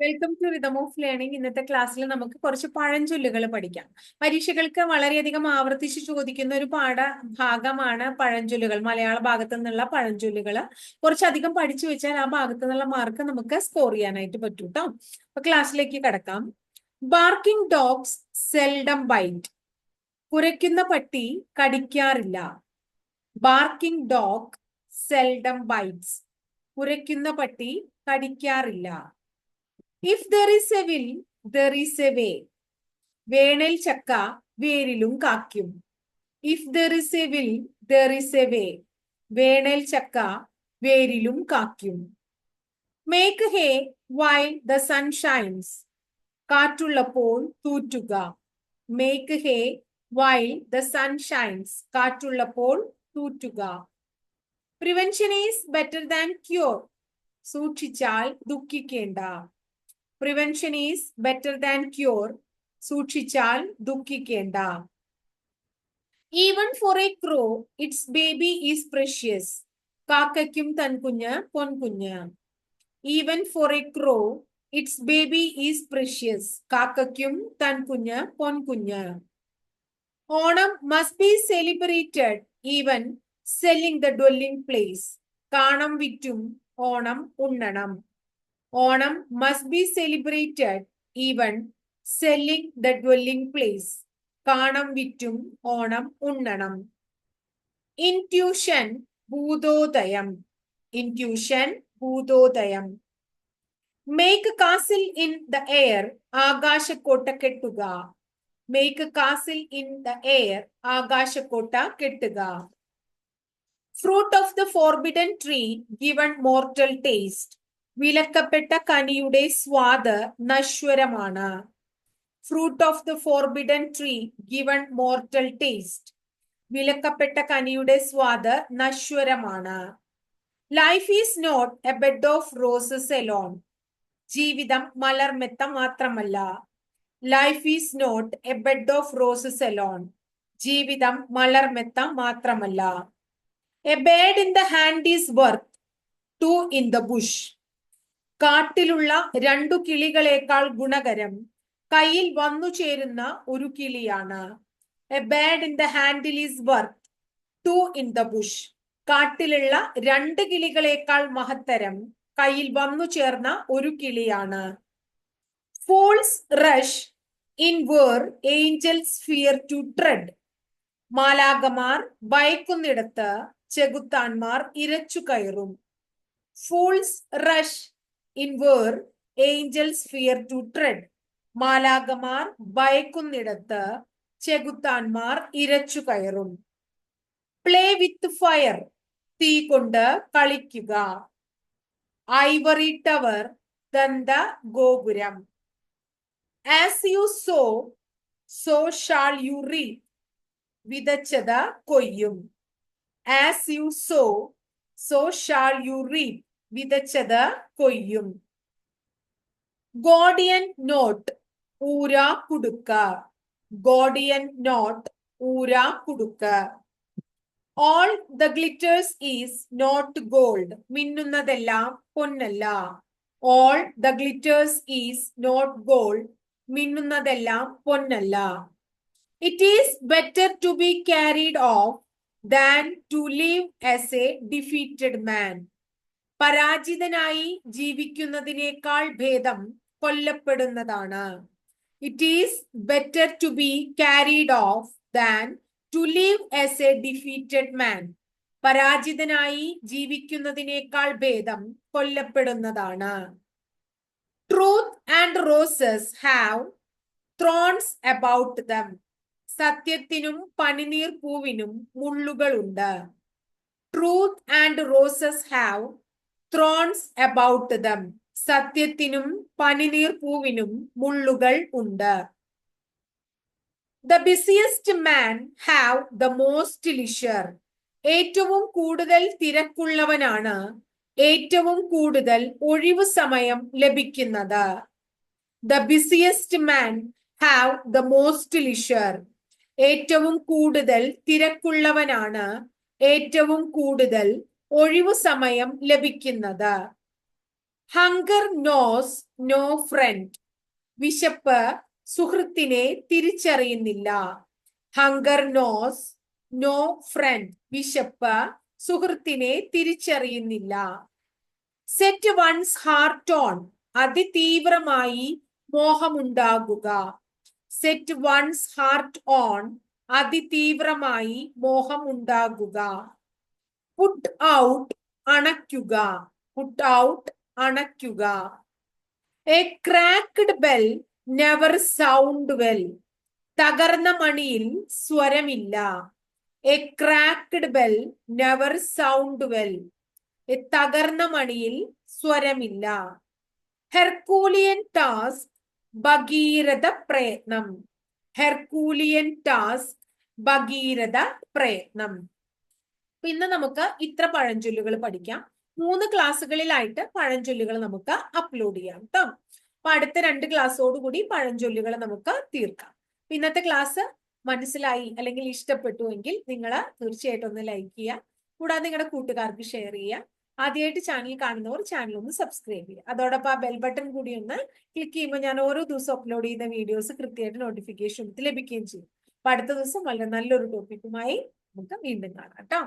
Welcome to rhythm of learning. ഇന്നത്തെ ക്ലാസ്സിൽ നമുക്ക് കുറച്ച് പഴഞ്ചൊല്ലുകൾ പഠിക്കാം. പരീക്ഷകൾക്ക് വളരെയധികം ആവർത്തിച്ച് ചോദിക്കുന്ന ഒരു ഭാഗമാണ് പഴഞ്ചൊല്ലുകൾ. മലയാള ഭാഗത്തു നിന്നുള്ള പഴഞ്ചൊല്ലുകൾ കുറച്ചധികം പഠിച്ചു വെച്ചാൽ ആ ഭാഗത്തു നിന്നുള്ള മാർക്ക് നമുക്ക് സ്കോർ ചെയ്യാനായിട്ട് പറ്റും കേട്ടോ. അപ്പൊ ക്ലാസ്സിലേക്ക് കടക്കാം. Barking dogs seldom bite. കുരയ്ക്കുന്ന പട്ടി കടിക്കാറില്ല. Barking dog seldom bites. കുരയ്ക്കുന്ന പട്ടി കടിക്കാറില്ല. If there is a will, there is a way. വേണൽ ചക്ക വേരിലും കാക്കും. If there is a will, there is a way. വേണൽ ചക്ക വേരിലും കാക്കും. Make hay while the sun shines. കാറ്റുള്ളപ്പോൾ തൂറ്റുക. Make hay while the sun shines. കാറ്റുള്ളപ്പോൾ തൂറ്റുക. Prevention is better than cure. സൂക്ഷിച്ചാൽ ദുഃഖിക്കേണ്ട. Prevention is better than cure. സൂക്ഷിച്ചാൽ ദുഃഖിക്കേണ്ട. Even for a crow, its baby is precious. കാക്കയ്ക്കും തൻ കുഞ്ഞ് പൊൻകുഞ്ഞ്. Even for a crow, its baby is precious. കാക്കയ്ക്കും തൻ കുഞ്ഞ് പൊൻകുഞ്ഞ്. Onam must be celebrated even selling the dwelling place. കാണം വിറ്റും Onam ഉണ്ണണം. Onam must be celebrated even selling the dwelling place. Kanam vittum Onam unnanam. Intuition Bhudodayam. Intuition Bhudodayam. Make a castle in the air. Agashakota kettuga. Make a castle in the air. Agashakota kettuga. Fruit of the forbidden tree given mortal taste. വിലക്കപ്പെട്ട കനിയുടെ സ്വാദ് നശ്വരമാണ്. Fruit of the forbidden tree given mortal taste. വിലക്കപ്പെട്ട കനിയുടെ സ്വാദ് നശ്വരമാണ്. Life is not a bed of roses alone. ജീവിതം മലർമെത്ത മാത്രമല്ല. Life is not a bed of roses alone. ജീവിതം മലർമെത്ത മാത്രമല്ല. A bird in the hand is worth two in the bush. കാട്ടിലുള്ള രണ്ടു കിളികളേക്കാൾ ഗുണകരം കയ്യിൽ വന്നു ചേരുന്ന ഒരു കിളിയാണ്. A bird in the handle is worth two in the bush. കാട്ടിലുള്ള രണ്ട് കിളികളേക്കാൾ മഹത്തരം കയ്യിൽ വന്നു ചേർന്ന ഒരു കിളിയാണ്. Fools rush in where angels fear to tread. മാലാകമാർ ഭയക്കുന്നിടത്ത് ചെകുത്താന്മാർ ഇരച്ചു കയറും. Fools rush in where angels fear to tread. മാലാകമാർ ഭയക്കുന്നിടത്ത് ചെകുത്താന്മാർ ഇരച്ചു കയറും. Play with fire. തീ കൊണ്ട് കളിക്കുക. ഐവറി ടവർ ദന്ത ഗോപുരം. As you sow so shall you reap. വിതച്ചത് കൊയ്യും. As you sow so shall you reap. വിതച്ചത് കൊയ്യും. ഗോഡിയൻ നോട്ട് ഊരാ കുടുക്ക. ഗോഡിയൻ നോട്ട് ഊരാ കുടുക്ക. All the glitters is not gold. മിന്നുന്നതെല്ലാം പൊന്നല്ല. All the glitters is not gold. മിന്നുന്നതെല്ലാം പൊന്നല്ല. It is better to be carried off than to live as a defeated man. പരാജിതനായി ജീവിക്കുന്നതിനേക്കാൾ ഭേദം കൊല്ലപ്പെടുന്നതാണ്. It is better to be carried off than to live as a defeated man. പരാജിതനായി ജീവിക്കുന്നതിനേക്കാൾ ഭേദം കൊല്ലപ്പെടുന്നതാണ്. Truth and roses have thorns about them. സത്യത്തിനും പനിനീർ പൂവിനും മുള്ളുകളുണ്ട്. Truth and roses have thorns about them. സത്യത്തിനും പനിനീർ പൂവിനും മുള്ളുകൾ ഉണ്ട്. The busiest man have the most leisure. ഏറ്റവും കൂടുതൽ തിരക്കുള്ളവനാണ് ഏറ്റവും കൂടുതൽ ഒഴിവു സമയം ലഭിക്കുന്നത്. The busiest man have the most leisure. ഏറ്റവും കൂടുതൽ തിരക്കുള്ളവനാണ് ഏറ്റവും കൂടുതൽ ഒഴിവു സമയം ലഭിക്കുന്നത്. Hunger knows no friend. വിശപ്പ് സുഹൃത്തിനെ തിരിച്ചറിയുന്നില്ല. Hunger knows no friend. വിശപ്പ് സുഹൃത്തിനെ തിരിച്ചറിയുന്നില്ല. Set one's heart on. അതിതീവ്രമായി മോഹമുണ്ടാകുക. Set one's heart on. അതിതീവ്രമായി മോഹമുണ്ടാകുക. Put out. അണയ്ക്കുക. Put out. അണയ്ക്കുക. A cracked bell never sound well. തകർന്ന മണിയിൽ സ്വരമില്ല. A cracked bell never sound well. തകർന്ന മണിയിൽ സ്വരമില്ല. Herculean task. ഭഗീരഥ പ്രയത്നം. Herculean task. ഭഗീരഥ പ്രയത്നം. ഇന്ന് നമുക്ക് ഇത്ര പഴഞ്ചൊല്ലുകൾ പഠിക്കാം. 3 ക്ലാസ്സുകളിലായിട്ട് പഴഞ്ചൊല്ലുകൾ നമുക്ക് അപ്ലോഡ് ചെയ്യാം കേട്ടോ. അപ്പൊ അടുത്ത 2 ക്ലാസ്സോടുകൂടി പഴഞ്ചൊല്ലുകൾ നമുക്ക് തീർക്കാം. ഇന്നത്തെ ക്ലാസ് മനസ്സിലായി അല്ലെങ്കിൽ ഇഷ്ടപ്പെട്ടു എങ്കിൽ നിങ്ങൾ തീർച്ചയായിട്ടും ഒന്ന് ലൈക്ക് ചെയ്യുക. കൂടാതെ നിങ്ങളുടെ കൂട്ടുകാർക്ക് ഷെയർ ചെയ്യുക. ആദ്യമായിട്ട് ചാനൽ കാണുന്നവർ ചാനൽ ഒന്ന് സബ്സ്ക്രൈബ് ചെയ്യുക. അതോടൊപ്പം ആ ബെൽ ബട്ടൺ കൂടി ഒന്ന് ക്ലിക്ക് ചെയ്യുമ്പോൾ ഞാൻ ഓരോ ദിവസം അപ്ലോഡ് ചെയ്യുന്ന വീഡിയോസ് കൃത്യമായിട്ട് നോട്ടിഫിക്കേഷൻ ലഭിക്കുകയും ചെയ്യും. അപ്പൊ അടുത്ത ദിവസം വളരെ നല്ലൊരു ടോപ്പിക്കുമായി നമുക്ക് വീണ്ടും കാണാം കേട്ടോ.